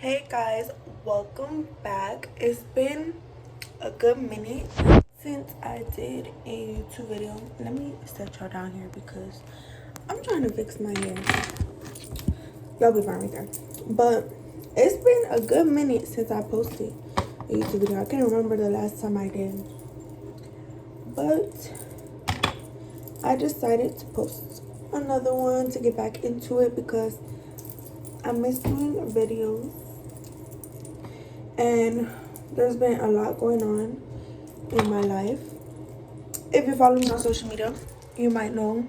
Hey guys, welcome back. It's been a good minute since I did a YouTube video. Let me set y'all down here because I'm trying to fix my hair. Y'all be fine right there. But it's been a good minute since I posted a YouTube video. I can't remember the last time I did. But I decided to post another one to get back into it because I miss doing videos. And there's been a lot going on in my life. If you follow me on social media, you might know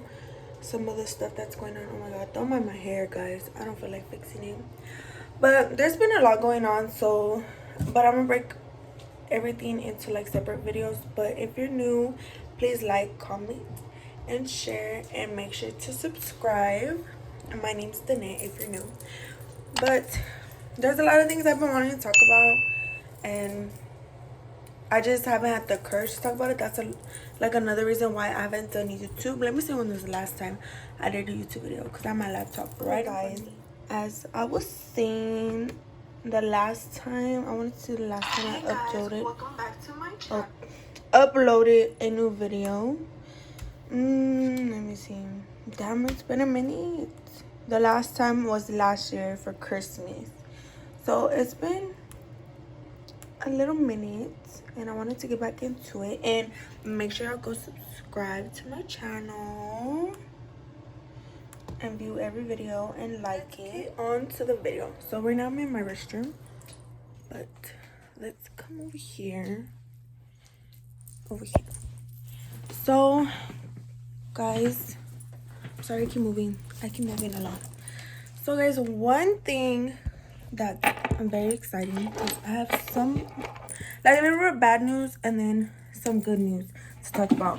some of the stuff that's going on. Oh my god, don't mind my hair, guys. I don't feel like fixing it. But there's been a lot going on, but I'm gonna break everything into like separate videos. But if you're new, please like, comment, and share, and make sure to subscribe. And my name's Danette if you're new. But there's a lot of things I've been wanting to talk about, and I just haven't had the courage to talk about it. That's another reason why I haven't done YouTube. Let me see when was the last time I did a YouTube video, because I have my laptop right, guys. As I was saying, the last time I want to see the last time I uploaded. Welcome back to my channel. Uploaded a new video. Let me see. Damn, it's been a minute. The last time was last year for Christmas. So it's been a little minute and I wanted to get back into it. And make sure y'all go subscribe to my channel and view every video and like it. On to the video. So right now I'm in my restroom, but let's come over here. So guys, sorry, I keep moving a lot. So guys, one thing that I'm very excited is I have some like a little bit of bad news and then some good news to talk about.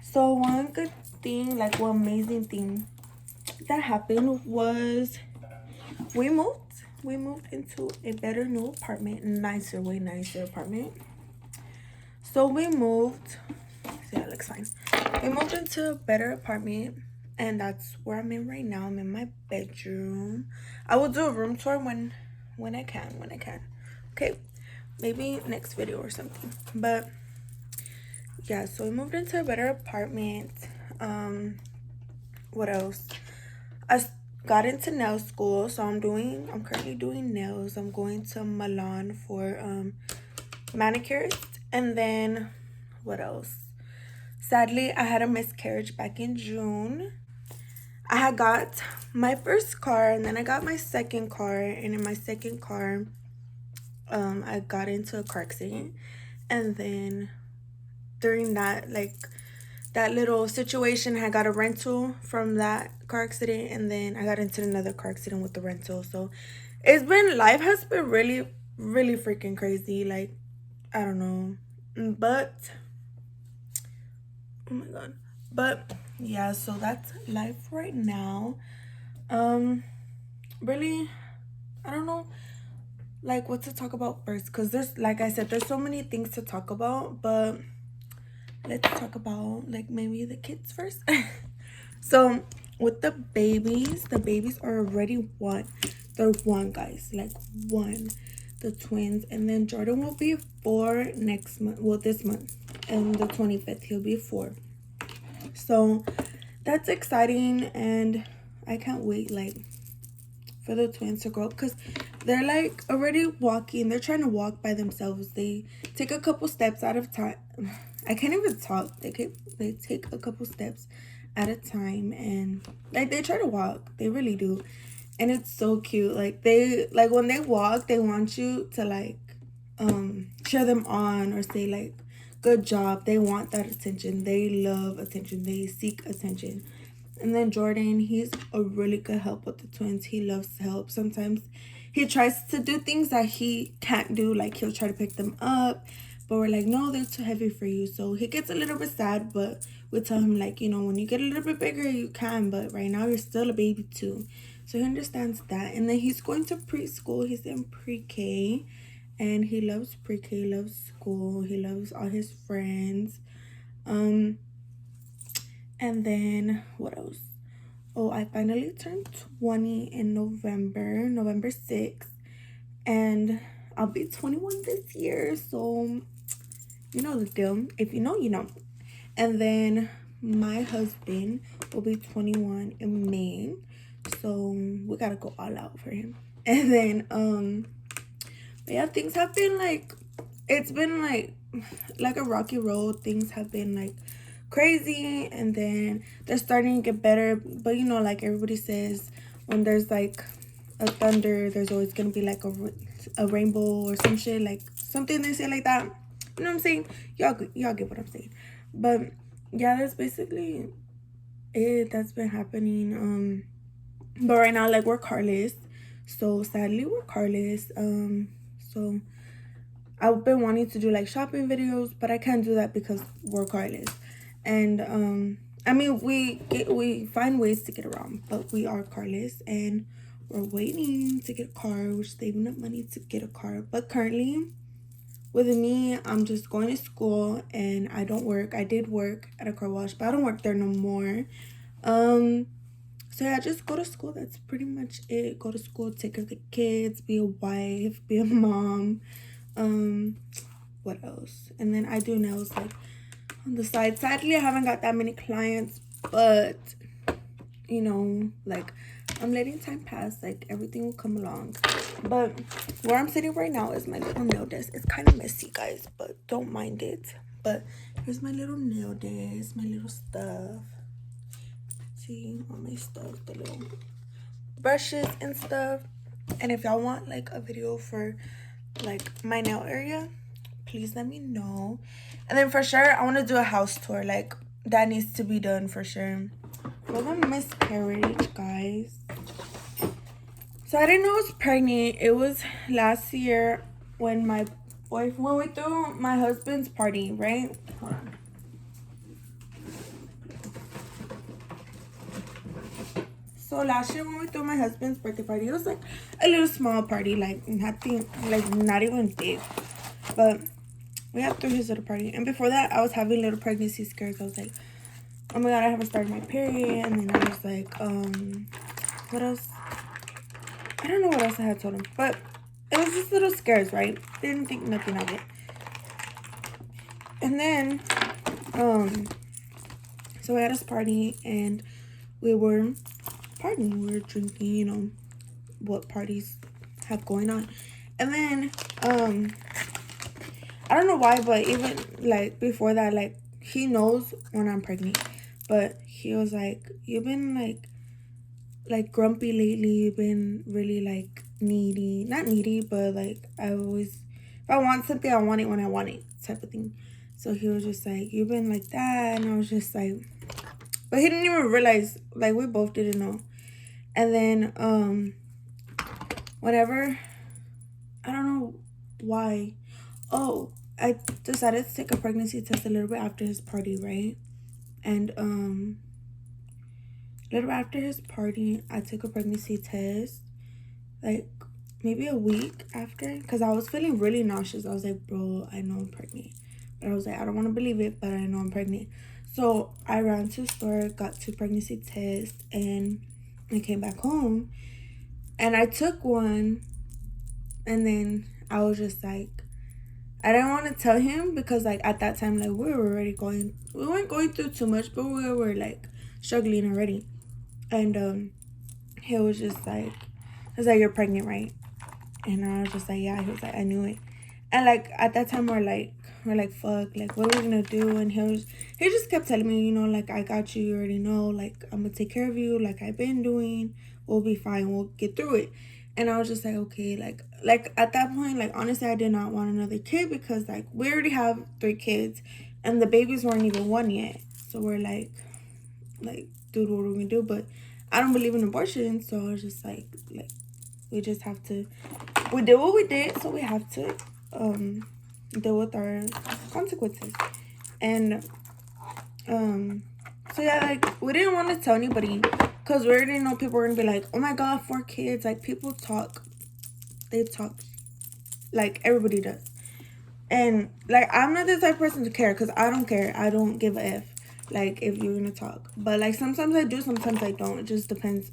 So one good thing, like one amazing thing that happened was we moved into a better new apartment, way nicer apartment. So we moved, see, that looks fine. We moved into a better apartment, and that's where I'm in right now. I'm in my bedroom. I will do a room tour when I can. Okay, maybe next video or something. But yeah, so we moved into a better apartment. What else? Got into nail school, so I'm currently doing nails. I'm going to Milan for manicures. And then what else? Sadly, I had a miscarriage back in June. I had got my first car, and then I got my second car, and in my second car I got into a car accident. And then during that, like, that little situation, I got a rental from that car accident, and then I got into another car accident with the rental. So life has been really, really freaking crazy. Like, I don't know, but oh my god. But yeah, so that's life right now. Really, I don't know like what to talk about first, because there's, like I said, there's so many things to talk about, but let's talk about like maybe the kids first. So with the babies are already one. They're one, guys, like one, the twins. And then Jordan will be 4 next month, well, this month, and the 25th he'll be 4. So that's exciting, and I can't wait like for the twins to grow up, because they're like already walking. They're trying to walk by themselves. They take a couple steps at a time. I can't even talk. They take a couple steps at a time, and like they try to walk. They really do. And it's so cute. Like when they walk, they want you to like cheer them on or say like good job. They want that attention. They love attention. They seek attention. And then Jordan, he's a really good help with the twins. He loves to help. Sometimes he tries to do things that he can't do. Like, he'll try to pick them up, but we're like, no, they're too heavy for you. So he gets a little bit sad, but we tell him, like, you know, when you get a little bit bigger, you can. But right now, you're still a baby too. So he understands that. And then he's going to preschool. He's in pre-K. And he loves pre-K. He loves school. He loves all his friends. And then what else? Oh, I finally turned 20 in November 6th. and I'll be 21 this year, so you know the deal. If you know, you know. And then my husband will be 21 in May, so we gotta go all out for him. And then but yeah, things have been like, it's been like a rocky road. Things have been like crazy, and then they're starting to get better. But you know, like everybody says, when there's like a thunder, there's always gonna be like a rainbow or some shit, like something they say like that. You know what I'm saying? Y'all get what I'm saying. But yeah, that's basically it that's been happening. But right now, like, we're carless, so sadly we're carless. So I've been wanting to do like shopping videos, but I can't do that because we're carless. And I mean, we find ways to get around, but we are carless, and we're waiting to get a car. We're saving up money to get a car. But currently, with me, I'm just going to school and I don't work. I did work at a car wash, but I don't work there no more. So yeah, just go to school. That's pretty much it. Go to school, take care of the kids, be a wife, be a mom. What else? And then I do nails like on the side. Sadly, I haven't got that many clients, but you know, like, I'm letting time pass. Like, everything will come along. But where I'm sitting right now is my little nail desk. It's kind of messy, guys, but don't mind it. But here's my little nail desk, my little stuff. See all my stuff, the little brushes and stuff. And if y'all want like a video for like my nail area, please let me know. And then for sure, I want to do a house tour. Like, that needs to be done for sure. For the miscarriage, guys. So I didn't know I was pregnant. It was last year when when we threw my husband's party, right? Hold on. So last year when we threw my husband's birthday party, it was like a little small party, like nothing, like not even big. But we had threw his little party. And before that, I was having little pregnancy scares. I was like, oh my god, I haven't started my period. And then I was like, what else? I don't know what else I had told him. But it was just little scares, right? Didn't think nothing of it. And then, so we had this party and we were partying. We were drinking, you know, what parties have going on. And then, I don't know why, but even like before that, like, he knows when I'm pregnant. But he was like, you've been like grumpy lately. You've been really like needy. Not needy, but like, I always, if I want something, I want it when I want it, type of thing. So he was just like, you've been like that. And I was just like, but he didn't even realize, like, we both didn't know. And then whatever, I don't know why. Oh, I decided to take a pregnancy test a little bit after his party, right? And a little bit after his party, I took a pregnancy test, like maybe a week after, because I was feeling really nauseous. I was like, bro, I know I'm pregnant. But I was like, I don't want to believe it, but I know I'm pregnant. So I ran to the store, got 2 pregnancy tests, and I came back home. And I took one, and then I was just like, I didn't want to tell him because, like, at that time, like, we weren't going through too much, but we were, like, struggling already. And he was just like, you're pregnant, right? And I was just like, yeah. He was like, I knew it. And like, at that time, we're like, fuck, like, what are we gonna do? And he just kept telling me, you know, like, I got you. You already know, like, I'm gonna take care of you, like I've been doing. We'll be fine. We'll get through it. And I was just like, okay, like at that point, like, honestly, I did not want another kid because, like, we already have 3 kids, and the babies weren't even 1 yet. So we're like, dude, what are we gonna do? But I don't believe in abortion, so I was just like, we just have to. We did what we did, so we have to deal with our consequences. And so yeah, like, we didn't want to tell anybody because we already know people were gonna be like, oh my god, 4 kids. Like, people talk, they talk like everybody does. And like, I'm not the type of person to care because I don't care. I don't give a f, like, if you're gonna talk. But like, sometimes I do, sometimes I don't. It just depends,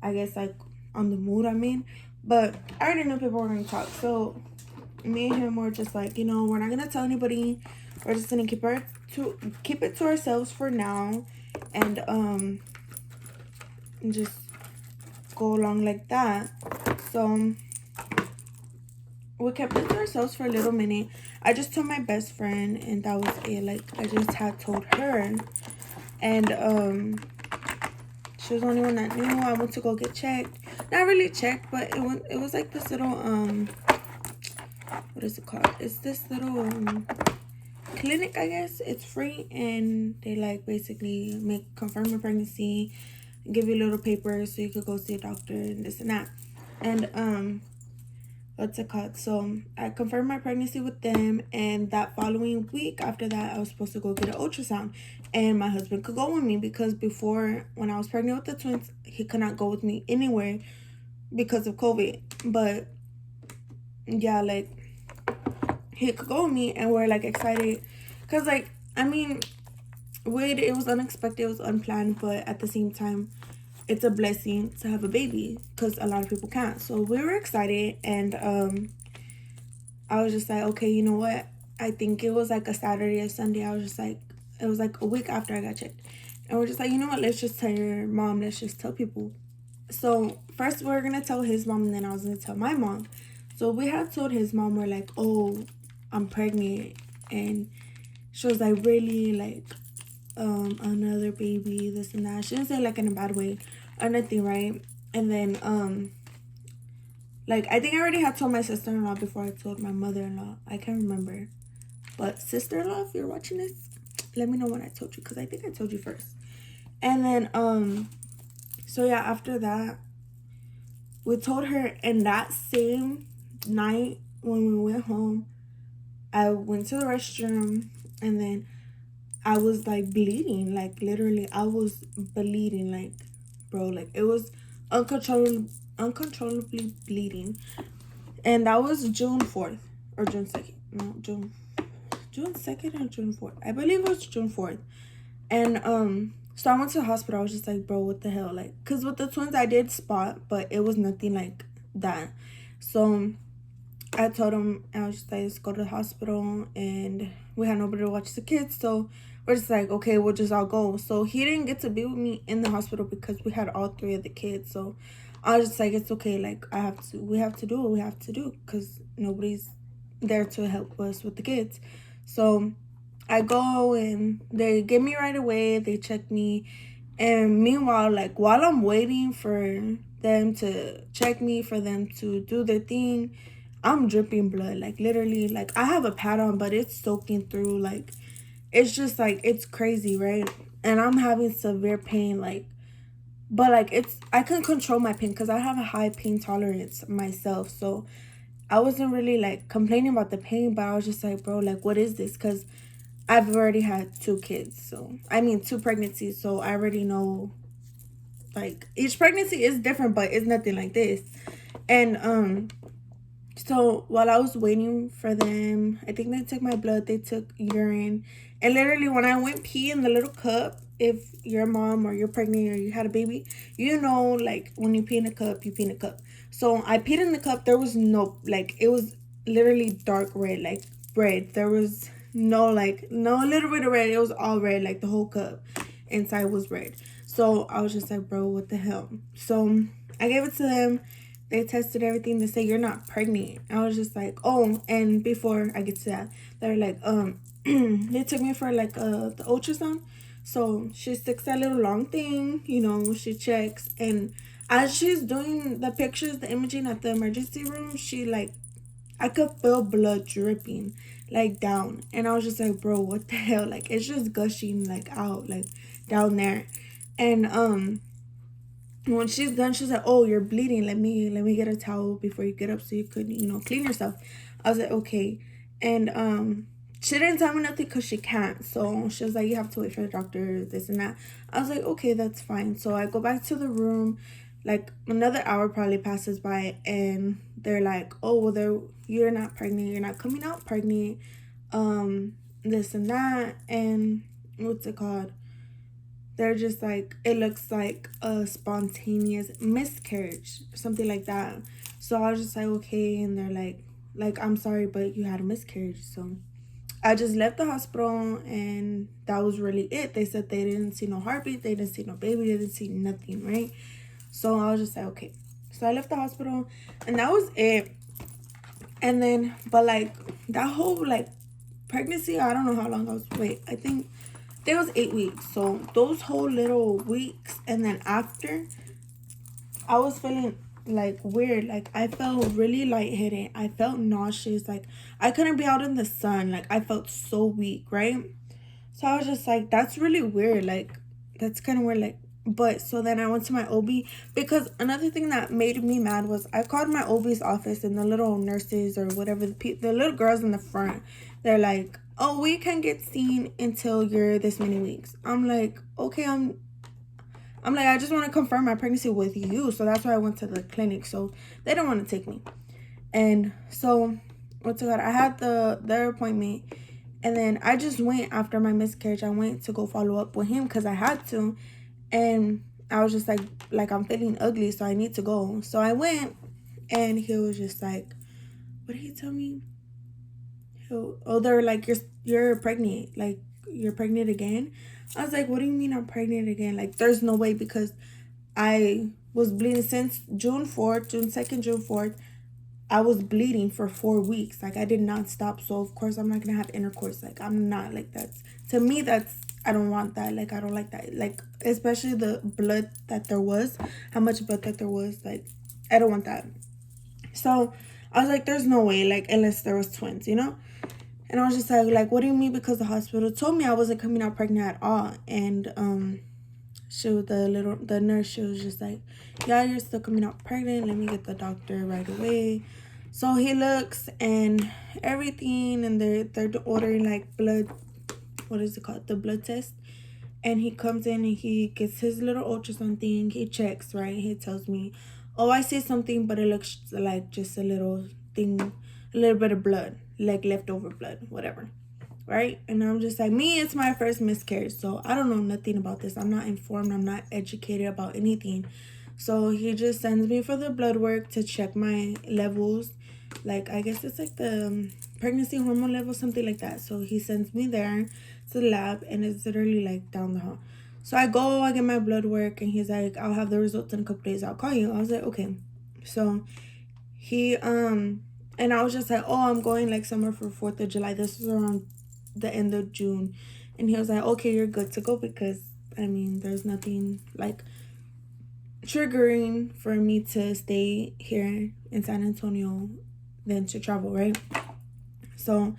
I guess, like, on the mood I'm in. But I already knew people were gonna talk, so me and him were just like, we're not gonna tell anybody. We're just gonna keep it to ourselves for now, and just go along like that. So we kept it to ourselves for a little minute. I just told my best friend, and that was it. Like, I just had told her, and she was the only one that knew. I went to go get checked. Not really checked, but it was like this little what is it called? It's this little clinic, I guess. It's free, and they like basically confirm your pregnancy, give you little papers so you could go see a doctor and this and that. And what's it called? So I confirmed my pregnancy with them, and that following week after that, I was supposed to go get an ultrasound, and my husband could go with me because before, when I was pregnant with the twins, he could not go with me anywhere because of COVID. But yeah, like, he could go with me, and we're like excited because, like, I mean, wait, it was unexpected, it was unplanned, but at the same time, it's a blessing to have a baby because a lot of people can't. So we were excited, and I was just like, okay, you know what? I think it was like a Saturday or Sunday. I was just like, it was like a week after I got checked. And we're just like, you know what? Let's just tell your mom. Let's just tell people. So first we were going to tell his mom, and then I was going to tell my mom. So we had told his mom, we're like, oh, I'm pregnant. And she was like, really? Like, another baby, this and that. She didn't say like in a bad way or nothing, right? And then, like, I think I already had told my sister-in-law before I told my mother-in-law. I can't remember. But sister-in-law, if you're watching this, let me know when I told you, because I think I told you first. And then, so yeah, after that, we told her, and that same night when we went home, I went to the restroom, and then I was like bleeding. Like, literally, I was bleeding. Like, bro, like, it was uncontrollably bleeding. And that was June 4th or June 2nd. No, June 2nd or June 4th. I believe it was June 4th. And so I went to the hospital. I was just like, bro, what the hell? Like, because with the twins I did spot, but it was nothing like that. So I told him, I was just like, let's go to the hospital, and we had nobody to watch the kids, so we're just like, okay, we'll just all go. So he didn't get to be with me in the hospital because we had all three of the kids. So I was just like, it's okay, like, we have to do what we have to do because nobody's there to help us with the kids. So I go, and they get me right away. They check me, and meanwhile, like, while I'm waiting for them to check me, for them to do their thing, I'm dripping blood. Like, literally, like, I have a pad on, but it's soaking through. Like, it's just like, it's crazy, right? And I'm having severe pain, like, but like, I can control my pain because I have a high pain tolerance myself. So I wasn't really like complaining about the pain, but I was just like, bro, like, what is this? Because I've already had two kids, so I mean two pregnancies, so I already know, like, each pregnancy is different, but it's nothing like this. And so while I was waiting for them, I think they took my blood, they took urine, and literally when I went pee in the little cup, if you're a mom or you're pregnant or you had a baby, you know, like, when you pee in a cup, you pee in a cup. So I peed in the cup. There was no, like, it was literally dark red, like red. There was no, like, no little bit of red. It was all red, like the whole cup inside was red. So I was just like, bro, what the hell? So I gave it to them. They tested everything. They say you're not pregnant. I was just like, oh. And before I get to that, they're like, they took me for like the ultrasound. So she sticks that little long thing, she checks, and as she's doing the pictures, the imaging at the emergency room, she, like, I could feel blood dripping, like, down. And I was just like, bro, what the hell? Like, it's just gushing, like, out, like, down there. And when she's done, she's like, oh, you're bleeding, let me get a towel before you get up so you could, clean yourself. I was like, okay. And she didn't tell me nothing because she can't. So she was like, you have to wait for the doctor, this and that. I was like, okay, that's fine. So I go back to the room. Like, another hour probably passes by, and they're like, oh, well, you're not pregnant, you're not coming out pregnant, this and that. And what's it called, they're just like, it looks like a spontaneous miscarriage, something like that. So I was just like, okay. And they're like, I'm sorry, but you had a miscarriage. So I just left the hospital, and that was really it. They said they didn't see no heartbeat, they didn't see no baby, they didn't see nothing, right? So I was just like, okay. So I left the hospital, and that was it. And then, but like that whole like pregnancy, I don't know how long I was. Wait, I think there was 8 weeks. So those whole little weeks, and then after, I was feeling like weird. Like I felt really lightheaded. I felt nauseous. Like I couldn't be out in the sun. Like I felt so weak, right? So I was just like, that's really weird. Like that's kind of weird. Like, but so then I went to my OB, because another thing that made me mad was I called my OB's office, and the little nurses or whatever, the little girls in the front, they're like, oh, we can't get seen until you're this many weeks. I'm like, okay, I'm like, I just want to confirm my pregnancy with you. So that's why I went to the clinic. So they don't want to take me. And so, what's it called? I had their appointment. And then I just went after my miscarriage. I went to go follow up with him because I had to. And I was just like, I'm feeling ugly, so I need to go. So I went, and he was just like, what did he tell me? Oh, they're like, you're pregnant. Like, you're pregnant again? I was like, what do you mean I'm pregnant again? Like, there's no way, because I was bleeding since June 4th, June 2nd, June 4th. I was bleeding for 4 weeks. Like, I did not stop. So, of course, I'm not going to have intercourse. Like, I'm not like that. To me, I don't want that. Like, I don't like that. Like, especially the blood that there was, how much blood that there was. Like, I don't want that. So, I was like, there's no way. Like, unless there was twins, you know? And I was just like, what do you mean? Because the hospital told me I wasn't coming out pregnant at all. And, the nurse, she was just like, yeah, you're still coming out pregnant. Let me get the doctor right away. So he looks and everything, and they're ordering like blood, what is it called? The blood test. And he comes in and he gets his little ultrasound thing. He checks, right? He tells me, oh, I see something, but it looks like just a little thing, a little bit of blood, like leftover blood, whatever. Right? And I'm just like, me, it's my first miscarriage, so I don't know nothing about this. I'm not informed. I'm not educated about anything. So he just sends me for the blood work to check my levels. Like, I guess it's like the pregnancy hormone level, something like that. So he sends me there to the lab, and it's literally like down the hall. So I go, I get my blood work, and he's like, I'll have the results in a couple days. I'll call you. I was like, okay. So he and I was just like, oh, I'm going like somewhere for 4th of July. This was around the end of June. And he was like, okay, you're good to go, because I mean, there's nothing like triggering for me to stay here in San Antonio than to travel, right? So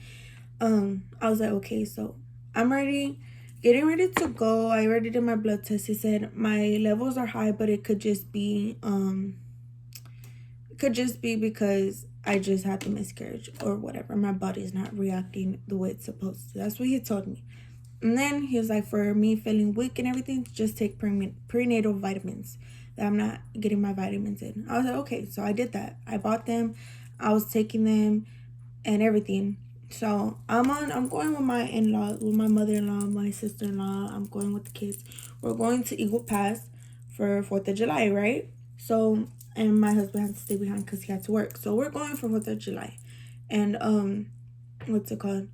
I was like, okay, so I'm getting ready to go. I already did my blood test. He said my levels are high, but it could just be because I just had the miscarriage or whatever. My body's not reacting the way it's supposed to. That's what he told me. And then he was like, for me feeling weak and everything, just take prenatal vitamins. That I'm not getting my vitamins in. I was like, okay. So I did that. I bought them. I was taking them and everything. So I'm going with my in-laws, with my mother-in-law, my sister-in-law. I'm going with the kids. We're going to Eagle Pass for 4th of July, right? So, and my husband had to stay behind because he had to work. So we're going for 4th of July. And what's it called?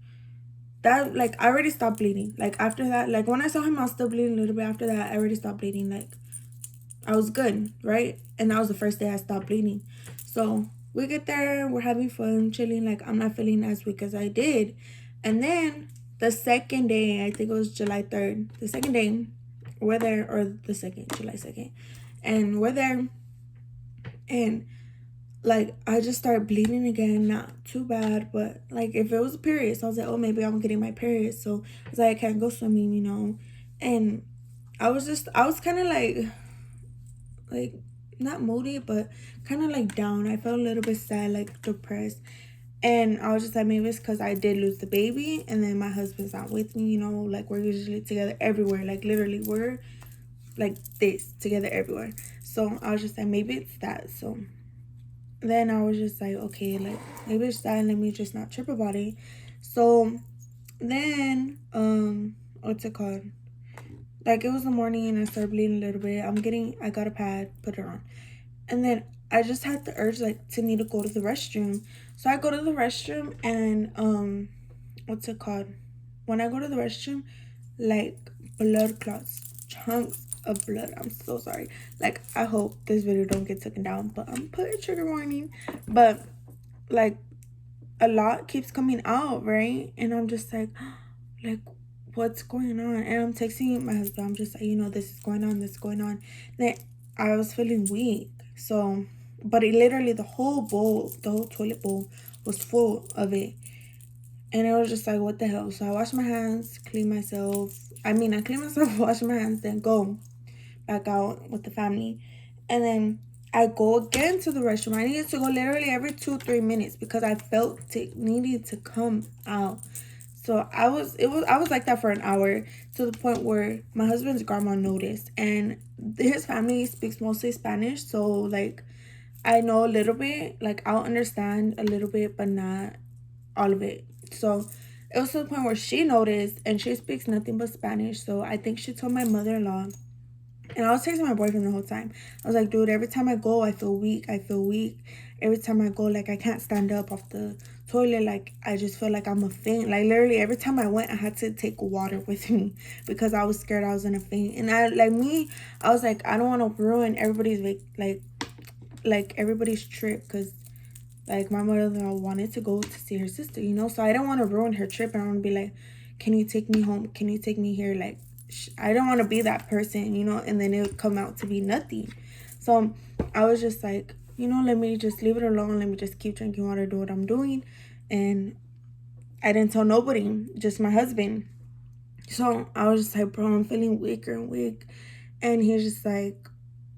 That, like, I already stopped bleeding. Like, after that, like, when I saw him, I was still bleeding a little bit. After that, I already stopped bleeding. Like, I was good, right? And that was the first day I stopped bleeding. So we get there, we're having fun, chilling. Like, I'm not feeling as weak as I did. And then the second day, I think it was July 3rd, the second day, we're there, or the second, July 2nd. And we're there, and like, I just started bleeding again. Not too bad, but like, if it was a period, so I was like, oh, maybe I'm getting my period. So I was like, I can't go swimming, you know. And I was kind of like not moody, but kind of like down. I felt a little bit sad, like depressed. And I was just like, maybe it's because I did lose the baby, and then my husband's not with me, you know. Like, we're usually together everywhere. Like, literally, we're like this together everywhere. So I was just like, maybe it's that. So then I was just like, okay, like, maybe it's that, and let me just not trip about it. So then, what's it called? Like, it was the morning, and I started bleeding a little bit. I got a pad, put it on. And then I just had the urge like to need to go to the restroom. So I go to the restroom and what's it called? When I go to the restroom, like blood clots, chunks of blood. I'm so sorry. Like I hope this video don't get taken down, but I'm putting trigger warning. But like a lot keeps coming out, right? And I'm just like what's going on? And I'm texting my husband. I'm just like, this is going on, this is going on. Then I was feeling weak. So, but it literally the whole bowl, the whole toilet bowl was full of it. And it was just like, what the hell? So I washed my hands, clean myself. I clean myself, wash my hands, then go back out with the family. And then I go again to the restroom. I needed to go literally every 2-3 minutes because I felt it needed to come out. So I was like that for an hour, to the point where my husband's grandma noticed, and his family speaks mostly Spanish, so like I know a little bit, like I'll understand a little bit, but not all of it. So it was to the point where she noticed, and she speaks nothing but Spanish. So I think she told my mother-in-law, and I was texting my boyfriend the whole time. I was like, dude, every time I go, I feel weak. I feel weak. Every time I go, like, I can't stand up off the toilet. Like, I just feel like I'm a faint. Like, literally, every time I went, I had to take water with me because I was scared I was gonna faint. And I was like, I don't want to ruin everybody's, like everybody's trip, because like my mother-in-law wanted to go to see her sister, so I don't want to ruin her trip, and I want to be like, can you take me home, can you take me here? Like I don't want to be that person, and then it would come out to be nothing. So I was just like, let me just leave it alone, let me just keep drinking water, do what I'm doing. And I didn't tell nobody, just my husband. So I was just like, bro, I'm feeling weaker and weak. And he's just like,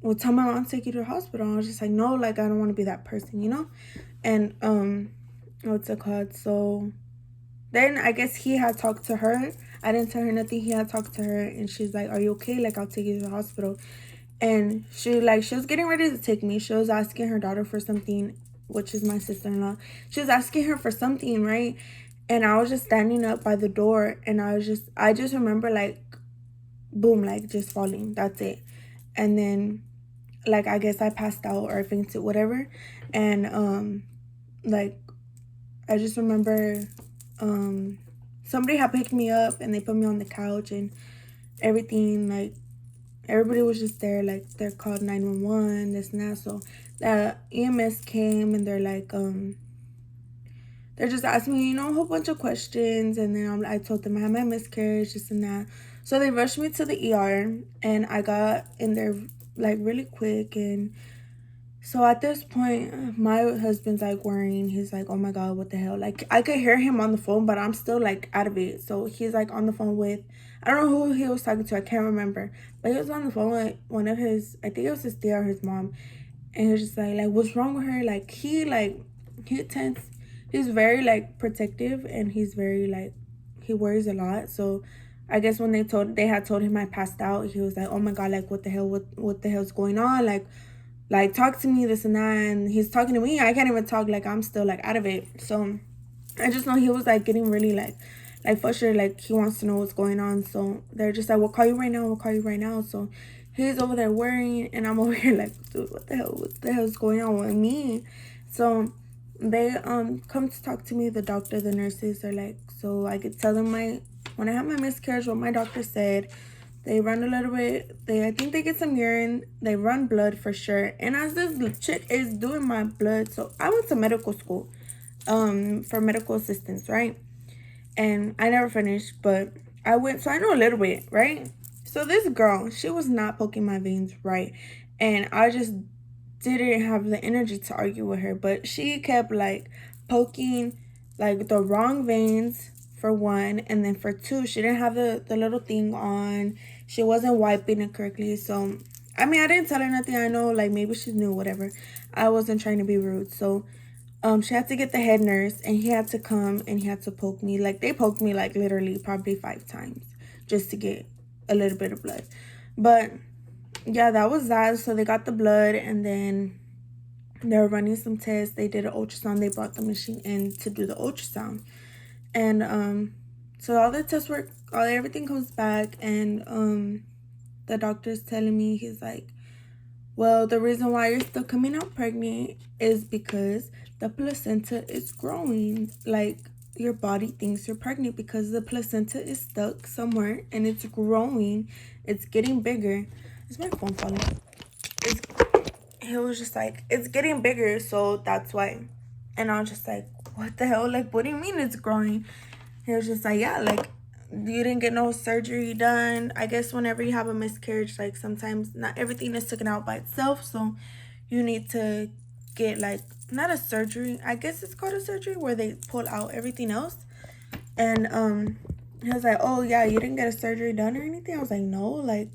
well, tell my mom to take you to the hospital. I was just like, no, like I don't want to be that person. And what's it called? So then I guess he had talked to her. I didn't tell her nothing. He had talked to her, and she's like, are you okay? Like, I'll take you to the hospital. And she was getting ready to take me. She was asking her daughter for something, which is my sister-in-law. She was asking her for something, right? And I was just standing up by the door, and I just remember like, boom, like just falling. That's it. And then like I guess I passed out or fainted, whatever. And like I just remember somebody had picked me up, and they put me on the couch and everything. Like everybody was just there, like they're called 911, this and that. So the EMS came, and they're like they're just asking me, a whole bunch of questions. And then I told them I had my miscarriage, this and that. So they rushed me to the ER, and I got in there like really quick. And so at this point, my husband's like worrying. He's like, oh my God, what the hell? Like I could hear him on the phone, but I'm still like out of it. So he's like on the phone with, I don't know who he was talking to. I can't remember. But he was on the phone with one of his, I think it was his dad or his mom. And he was just like, what's wrong with her? Like he tends, he's very like protective, and he's very like, he worries a lot. So I guess when they had told him I passed out, he was like, oh my God, like what the hell, what the hell's going on? Like talk to me, this and that. And he's talking to me, I can't even talk, like I'm still like out of it. So I just know he was like getting really like frustrated, like he wants to know what's going on. So they're just like, we'll call you right now, we'll call you right now. So he's over there worrying, and I'm over here like, dude, what the hell's going on with me? So they come to talk to me, the doctor, the nurses are like, so I could tell them when I had my miscarriage, what my doctor said. They run a little bit. I think they get some urine. They run blood for sure. And as this chick is doing my blood, so I went to medical school, for medical assistance, right? And I never finished, but I went, so I know a little bit, right? So this girl, she was not poking my veins right, and I just didn't have the energy to argue with her. But she kept like poking like the wrong veins, for one, and then for two, she didn't have the little thing on. She wasn't wiping it correctly. So I didn't tell her nothing. I know like maybe she's new, whatever. I wasn't trying to be rude. So she had to get the head nurse, and he had to come, and he had to poke me. Like they poked me like literally probably 5 times just to get a little bit of blood. But yeah, that was that. So they got the blood, and then they were running some tests. They did an ultrasound. They brought the machine in to do the ultrasound. And so all the tests work, everything comes back, and the doctor's telling me, he's like, Well, the reason why you're still coming out pregnant is because the placenta is growing. Like, your body thinks you're pregnant because the placenta is stuck somewhere and it's growing. It's getting bigger. Is my phone falling? It's, it was just like, it's getting bigger, so that's why. And I was just like, what the hell? Like, what do you mean it's growing? He was just like, yeah, like, you didn't get no surgery done. I guess whenever you have a miscarriage, like, sometimes not everything is taken out by itself, so you need to get, like, not a surgery, I guess it's called a surgery, where they pull out everything else. And he was like, oh yeah, you didn't get a surgery done or anything? I was like, no. Like,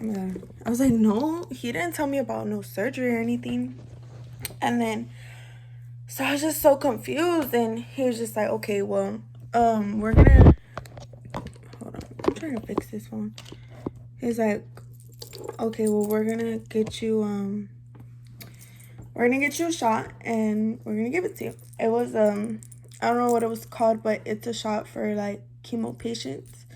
oh my god, I was like, no, he didn't tell me about no surgery or anything. And then, so I was just so confused, and he was just like, okay, well, we're gonna, hold on, I'm trying to fix this phone. He's like, okay, well, we're gonna get you a shot and we're gonna give it to you. It was I don't know what it was called, but it's a shot for like chemo patients.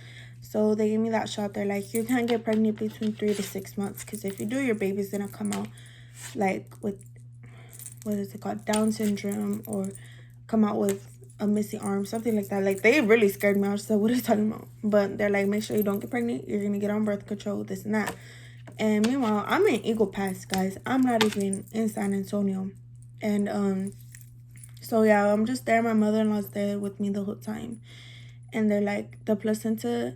So they gave me that shot. They're like, you can't get pregnant between 3 to 6 months, because if you do, your baby's gonna come out like with, what is it called, Down syndrome, or come out with a missing arm, something like that. Like, they really scared me. I was like, what are you talking about? But they're like, make sure you don't get pregnant. You're gonna get on birth control, this and that. And meanwhile, I'm in Eagle Pass, guys. I'm not even in San Antonio. And so yeah, I'm just there. My mother-in-law's there with me the whole time. And they're like, the placenta,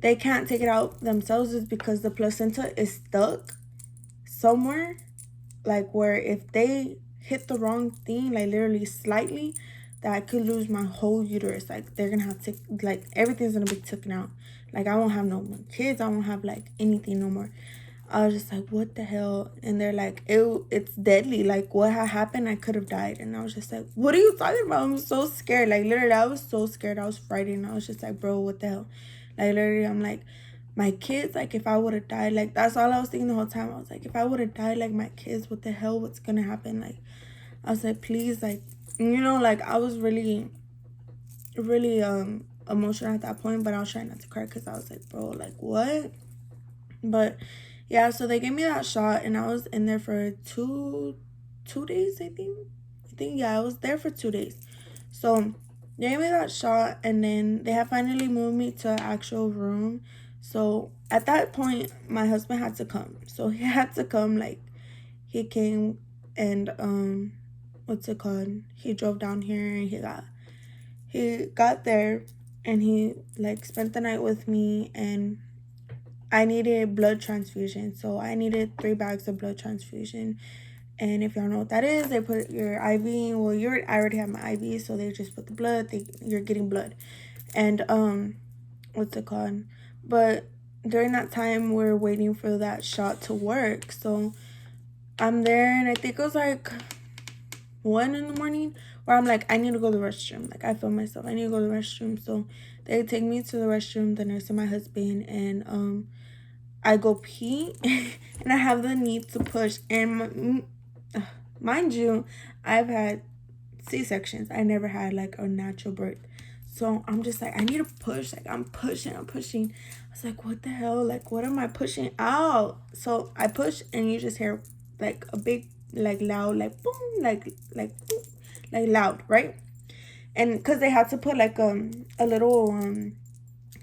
they can't take it out themselves, is because the placenta is stuck somewhere, like, where if they hit the wrong thing, like literally slightly, that I could lose my whole uterus. Like, they're gonna have to, like, everything's gonna be taken out. Like, I won't have no more kids. I won't have like anything no more. I was just like, what the hell? And they're like, it's deadly. Like, what had happened, I could have died. And I was just like, what are you talking about? I'm so scared. Like, literally, I was so scared. I was frightened. I was just like, bro, what the hell? Like, literally, I'm like, my kids, like, if I would have died, like, that's all I was thinking the whole time. I was like, if I would have died, like, my kids, what the hell? What's gonna happen? Like, I was like, please, like, like, I was really, really emotional at that point, but I was trying not to cry, because I was like, bro, like, what? But yeah, so they gave me that shot, and I was in there for two days, I think. Yeah, I was there for 2 days. So they gave me that shot, and then they had finally moved me to an actual room. So at that point, my husband had to come. So he had to come, like, he came, and what's it called? He drove down here, and he got there, and he, like, spent the night with me. And I needed blood transfusion, so I needed 3 bags of blood transfusion. And if y'all know what that is, they put your IV. Well, I already have my IV, so they just put the blood. You're getting blood, and what's it called? But during that time, we're waiting for that shot to work. So I'm there, and I think it was like 1 in the morning, where I'm like, I need to go to the restroom. Like, I feel myself, I need to go to the restroom. So they take me to the restroom, the nurse and my husband, and I go pee, and I have the need to push. And mind you, I've had C-sections. I never had like a natural birth. So I'm just like, I need to push. Like, I'm pushing. I was like, what the hell? Like, what am I pushing out? So I push, and you just hear like a big, like, loud, like, boom, like boom, like loud, right? And because they had to put like a little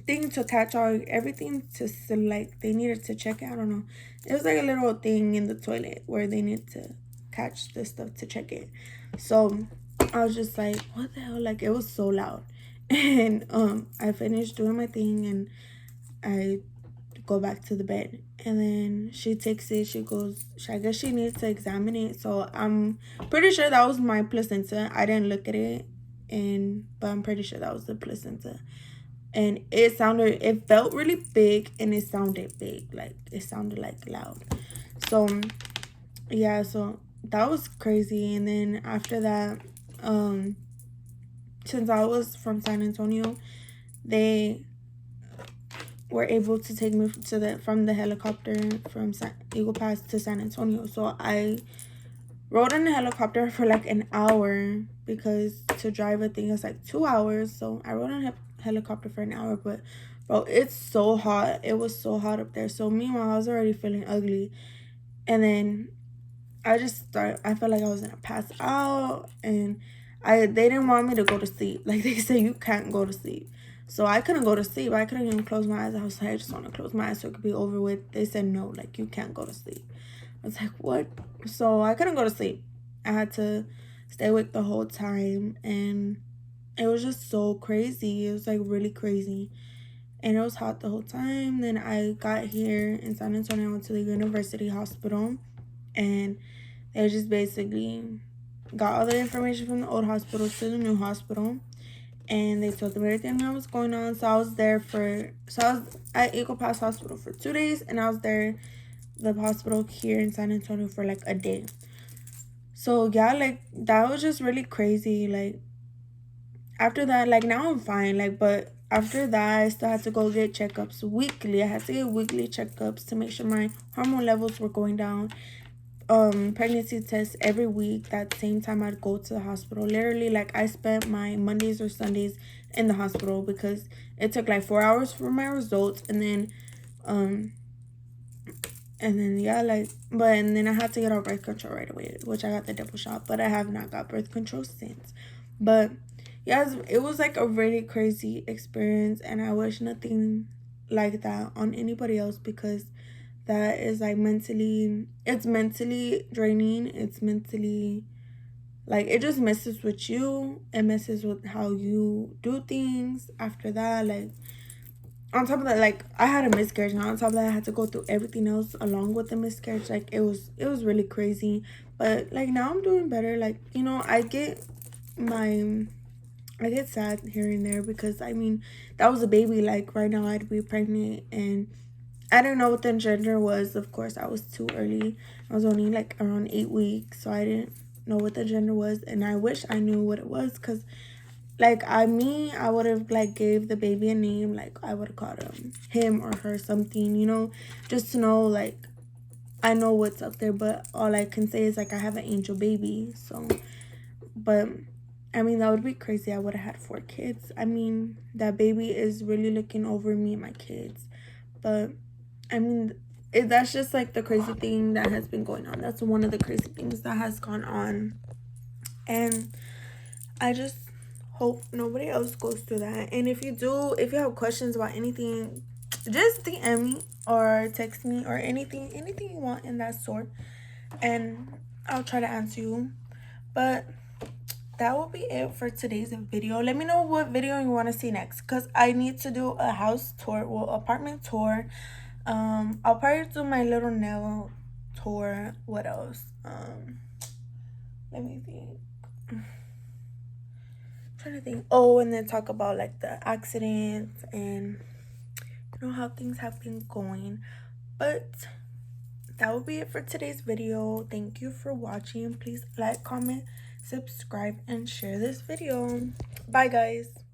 thing to catch all everything, to like, they needed to check it. I don't know. It was like a little thing in the toilet where they need to catch the stuff to check it. So I was just like, what the hell? Like, it was so loud. And I finished doing my thing, and I go back to the bed. And then she takes it. She goes, I guess she needs to examine it. So I'm pretty sure that was my placenta. I didn't look at it, but I'm pretty sure that was the placenta. And it felt really big, and it sounded big. Like, it sounded like loud. So yeah, so that was crazy. And then after that, since I was from San Antonio, they were able to take me from the helicopter from Eagle Pass to San Antonio. So I rode in the helicopter for like an hour, because to drive, I think it's like 2 hours. So I rode in a helicopter for an hour. But bro, it's so hot. It was so hot up there. So meanwhile, I was already feeling ugly, And then I felt like I was gonna pass out, and they didn't want me to go to sleep. Like, they said, you can't go to sleep. So I couldn't go to sleep. I couldn't even close my eyes. I was like, I just want to close my eyes so it could be over with. They said, no, like, you can't go to sleep. I was like, what? So I couldn't go to sleep. I had to stay awake the whole time, and it was just so crazy. It was like really crazy. And it was hot the whole time. Then I got here in San Antonio. I went to the university hospital, and they just basically got all the information from the old hospital to the new hospital, and they told them everything that was going on. So I was at Eagle Pass Hospital for 2 days, and I was there, the hospital here in San Antonio, for like a day. So yeah, like, that was just really crazy. Like, after that, like, now I'm fine, like, but after that I still had to go get checkups weekly. I had to get weekly checkups to make sure my hormone levels were going down. Pregnancy tests every week. That same time I'd go to the hospital. Literally, like, I spent my Mondays or Sundays in the hospital because it took like 4 hours for my results. And then yeah, like, but and then I had to get on birth control right away, which I got the double shot, but I have not got birth control since. But yeah, it was like a really crazy experience, and I wish nothing like that on anybody else, because that is like it's mentally draining. It's mentally, like, it just messes with you. It messes with how you do things after that. Like, on top of that, like, I had a miscarriage, and on top of that I had to go through everything else along with the miscarriage. Like, it was really crazy. But like, now I'm doing better. Like, I get sad here and there, because I mean, that was a baby. Like, right now I'd be pregnant, and I didn't know what the gender was. Of course, I was too early. I was only like around 8 weeks, so I didn't know what the gender was, and I wish I knew what it was, because like, I would have like gave the baby a name. Like, I would have called him or her something, just to know, like, I know what's up there. But all I can say is, like, I have an angel baby. So, but I mean, that would be crazy. I would have had 4 kids. I mean, that baby is really looking over me and my kids. But I mean, that's just like the crazy thing that has been going on. That's one of the crazy things that has gone on. And I just hope nobody else goes through that. And if you have questions about anything, just DM me or text me, or anything you want in that sort, and I'll try to answer you. But that will be it for today's video. Let me know what video you want to see next, because I need to do a house tour, well, apartment tour. I'll probably do my little nail tour. What else? Let me think. Trying to think. Oh, and then talk about like the accidents, and how things have been going. But that will be it for today's video. Thank you for watching. Please like, comment, subscribe, and share this video. Bye, guys.